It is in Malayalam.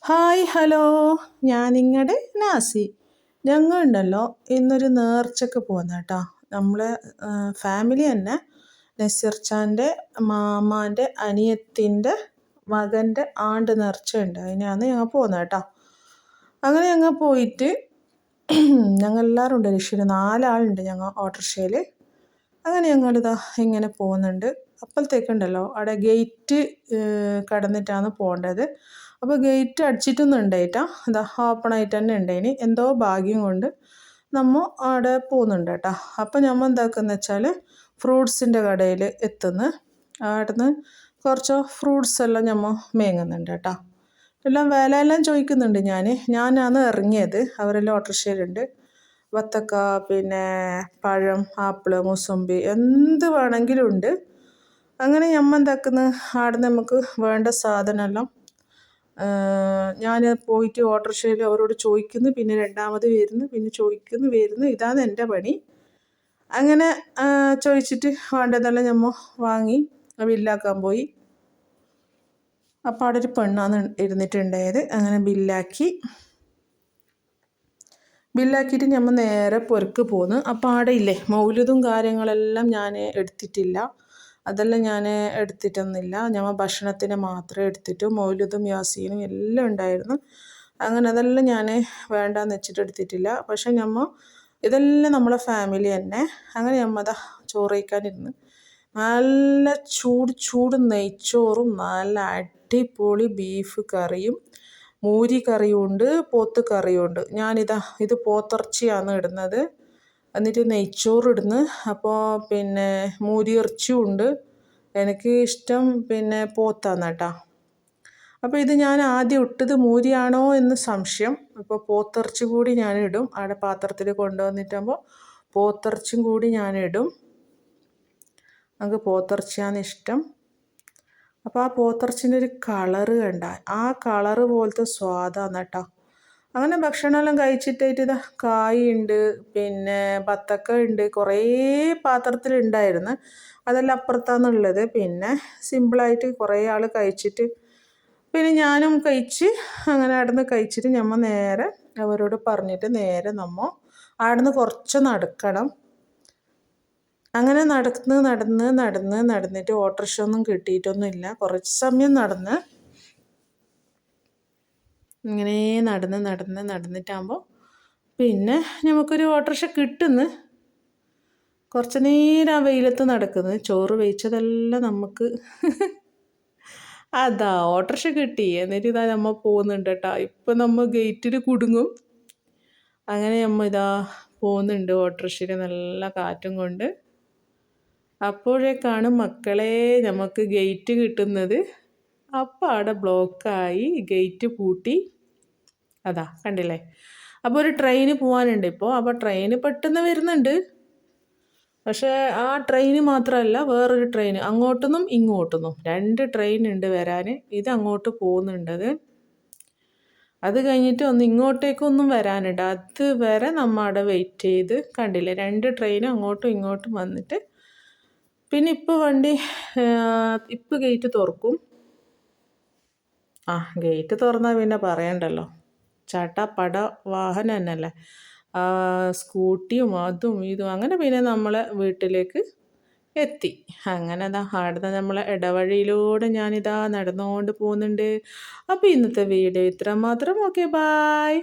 ഹായ് ഹലോ, ഞാൻ നിങ്ങളുടെ നാസി. ഞങ്ങൾ ഉണ്ടല്ലോ ഇന്നൊരു നേർച്ചയ്ക്ക് പോകുന്ന കേട്ടോ. നമ്മളെ ഫാമിലി തന്നെ നസീർച്ചാൻ്റെ മാമാൻ്റെ അനിയത്തിൻ്റെ മകൻ്റെ ആണ്ട് നേർച്ചയുണ്ട്. അതിനാണ് ഞങ്ങൾ പോകുന്നത് കേട്ടോ. അങ്ങനെ ഞങ്ങൾ പോയിട്ട് ഞങ്ങളെല്ലാവരും ഉണ്ട്. രക്ഷയിൽ 4 ആളുണ്ട് ഞങ്ങൾ ഓട്ടോറിക്ഷയിൽ. അങ്ങനെ ഞങ്ങളിതാ ഇങ്ങനെ പോകുന്നുണ്ട്. അപ്പോഴത്തേക്കുണ്ടല്ലോ അവിടെ ഗേറ്റ് കടന്നിട്ടാണ് പോകേണ്ടത്. അപ്പോൾ ഗേറ്റ് അടിച്ചിട്ടൊന്നും ഉണ്ടായിട്ടാ, ഇതാ ഓപ്പണായിട്ട് തന്നെ ഉണ്ടായിന്. എന്തോ ഭാഗ്യം കൊണ്ട് നമ്മൾ അവിടെ പോകുന്നുണ്ട് കേട്ടോ. അപ്പോൾ നമ്മൾ എന്താക്കുന്നത് വെച്ചാൽ ഫ്രൂട്ട്സിൻ്റെ കടയിൽ എത്തുന്നു. അവിടുന്ന് കുറച്ച് ഫ്രൂട്ട്സ് എല്ലാം നമ്മൾ മേങ്ങുന്നുണ്ട് കേട്ടോ. എല്ലാം വിലയെല്ലാം ചോദിക്കുന്നുണ്ട്. ഞാനാണ് ഇറങ്ങിയത്. അവരെല്ലാം ഓട്ടോറിക്ഷയിലുണ്ട്. വത്തക്ക, പിന്നെ പഴം, ആപ്പിള്, മുസമ്പി എന്ത് വേണമെങ്കിലും ഉണ്ട്. അങ്ങനെ നമ്മൾ എന്താക്കുന്നത്, അവിടെ നമുക്ക് വേണ്ട സാധനമെല്ലാം ഞാൻ പോയിട്ട് ഓട്ടോറിക്ഷയിൽ അവരോട് ചോദിക്കുന്നു, പിന്നെ രണ്ടാമത് വരുന്നു, പിന്നെ ചോദിക്കുന്നു വരുന്നു. ഇതാണ് എൻ്റെ പണി. അങ്ങനെ ചോദിച്ചിട്ട് വേണ്ടതെല്ലാം നമ്മൾ വാങ്ങി ബില്ലാക്കാൻ പോയി. അപ്പോൾ അവിടെ ഒരു പെണ്ണാണ് ഇരുന്നിട്ടുണ്ടായത്. അങ്ങനെ ബില്ലാക്കിയിട്ട് നമ്മൾ നേരെ പുരക്ക് പോന്ന്. അപ്പോൾ അവിടെ ഇല്ലേ മൗലിദും കാര്യങ്ങളെല്ലാം ഞാൻ എടുത്തിട്ടില്ല. അതെല്ലാം ഞാൻ എടുത്തിട്ടൊന്നുമില്ല. ഞമ്മ ഭക്ഷണത്തിന് മാത്രമേ എടുത്തിട്ടു. മൗലിദും യാസീനും എല്ലാം ഉണ്ടായിരുന്നു. അങ്ങനെ അതെല്ലാം ഞാൻ വേണ്ടാന്ന് വെച്ചിട്ട് എടുത്തിട്ടില്ല. പക്ഷെ ഇതെല്ലാം നമ്മളെ ഫാമിലി തന്നെ. അങ്ങനെ അതാ ചോറ് കഴിക്കാനിരുന്ന്. നല്ല ചൂട് നെയ്ച്ചോറും നല്ല അടിപൊളി ബീഫ് കറിയും മൂരി കറിയും ഉണ്ട്, പോത്ത് കറിയും ഉണ്ട്. ഇത് പോത്തിറച്ചിയാണ് ഇടുന്നത്. എന്നിട്ട് നെയ്ച്ചോറ് ഇടുന്നു. അപ്പോൾ പിന്നെ മൂരി ഇറച്ചിയും ഉണ്ട്. എനിക്ക് ഇഷ്ടം പിന്നെ പോത്താണ് കേട്ടോ. അപ്പോൾ ഇത് ഞാൻ ആദ്യം ഇട്ടത് മൂരിയാണോ എന്ന് സംശയം. ഇപ്പോൾ പോത്തിറച്ചി കൂടി ഞാൻ ഇടും. അവിടെ പാത്രത്തിൽ കൊണ്ടുവന്നിട്ടാകുമ്പോൾ പോത്തിറച്ചിയും കൂടി ഞാൻ ഇടും. നമുക്ക് പോത്തിറച്ചിയാണ് ഇഷ്ടം. അപ്പോൾ ആ പോത്തിറച്ചിൻ്റെ ഒരു കളറ് കണ്ട, ആ കളറ് പോലത്തെ സ്വാദാണ് കേട്ടോ. അങ്ങനെ ഭക്ഷണമെല്ലാം കഴിച്ചിട്ടായിട്ട് ഇതാ കായുണ്ട്, പിന്നെ ബത്തക്ക ഉണ്ട്, കുറേ പാത്രത്തിലുണ്ടായിരുന്നു. അതെല്ലാം അപ്പുറത്താണുള്ളത്. പിന്നെ സിമ്പിളായിട്ട് കുറേ ആൾ കഴിച്ചിട്ട് പിന്നെ ഞാനും കഴിച്ച്. അങ്ങനെ അവിടുന്ന് കഴിച്ചിട്ട് നമ്മൾ നേരെ അവരോട് പറഞ്ഞിട്ട് നേരെ നമ്മൾ അവിടുന്ന് കുറച്ച് നടക്കണം. അങ്ങനെ നടന്നിട്ട് ഓട്ടോറിക്ഷ ഒന്നും കിട്ടിയിട്ടൊന്നുമില്ല. കുറച്ച് സമയം ഇങ്ങനെ നടന്നിട്ടാകുമ്പോൾ പിന്നെ നമുക്കൊരു ഓട്ടോറിക്ഷ കിട്ടുന്നു. കുറച്ച് നേരം ആ വെയിലത്ത് നടക്കുന്നത്. ചോറ് വേവിച്ചതെല്ലാം നമുക്ക് അതാ ഓട്ടോറിക്ഷ കിട്ടി. എന്നിട്ട് ഇതാ നമ്മൾ പോകുന്നുണ്ട് കേട്ടോ. ഇപ്പം നമ്മൾ ഗേറ്റിൽ കുടുങ്ങും. അങ്ങനെ ഇതാ പോകുന്നുണ്ട് ഓട്ടോറിക്ഷയിൽ നല്ല കാറ്റും കൊണ്ട്. അപ്പോഴേക്കാണ് മക്കളെ നമുക്ക് ഗേറ്റ് കിട്ടുന്നത്. അപ്പോൾ അവിടെ ബ്ലോക്കായി, ഗേറ്റ് പൂട്ടി. അതാ കണ്ടില്ലേ. അപ്പോൾ ഒരു ട്രെയിന് പോകാനുണ്ട് ഇപ്പോൾ. അപ്പോൾ ട്രെയിന് പെട്ടെന്ന് വരുന്നുണ്ട്. പക്ഷേ ആ ട്രെയിന് മാത്രമല്ല, വേറൊരു ട്രെയിൻ അങ്ങോട്ടുനിന്നും ഇങ്ങോട്ടുനിന്നും 2 ട്രെയിൻ ഉണ്ട് വരാൻ. ഇത് അങ്ങോട്ട് പോകുന്നുണ്ടത്. അത് കഴിഞ്ഞിട്ട് ഇങ്ങോട്ടേക്കൊന്നും വരാനുണ്ട്. അത് വരെ നമ്മൾ അവിടെ വെയിറ്റ് ചെയ്ത് കണ്ടില്ലേ. 2 ട്രെയിനും അങ്ങോട്ടും ഇങ്ങോട്ടും വന്നിട്ട് പിന്നെ ഇപ്പോൾ ഗേറ്റ് തുറക്കും. ഗേറ്റ് തുറന്നാൽ പിന്നെ പറയണ്ടല്ലോ. ചടപട വാഹനം തന്നെയല്ലേ. സ്കൂട്ടിയും അതും ഇതും. അങ്ങനെ പിന്നെ നമ്മളെ വീട്ടിലേക്ക് എത്തി. അങ്ങനെ അവിടുന്ന് നമ്മളെ ഇടവഴിയിലൂടെ ഞാനിതാ നടന്നുകൊണ്ട് പോകുന്നുണ്ട്. അപ്പോൾ ഇന്നത്തെ വീഡിയോ ഇത്ര മാത്രം. Okay, bye.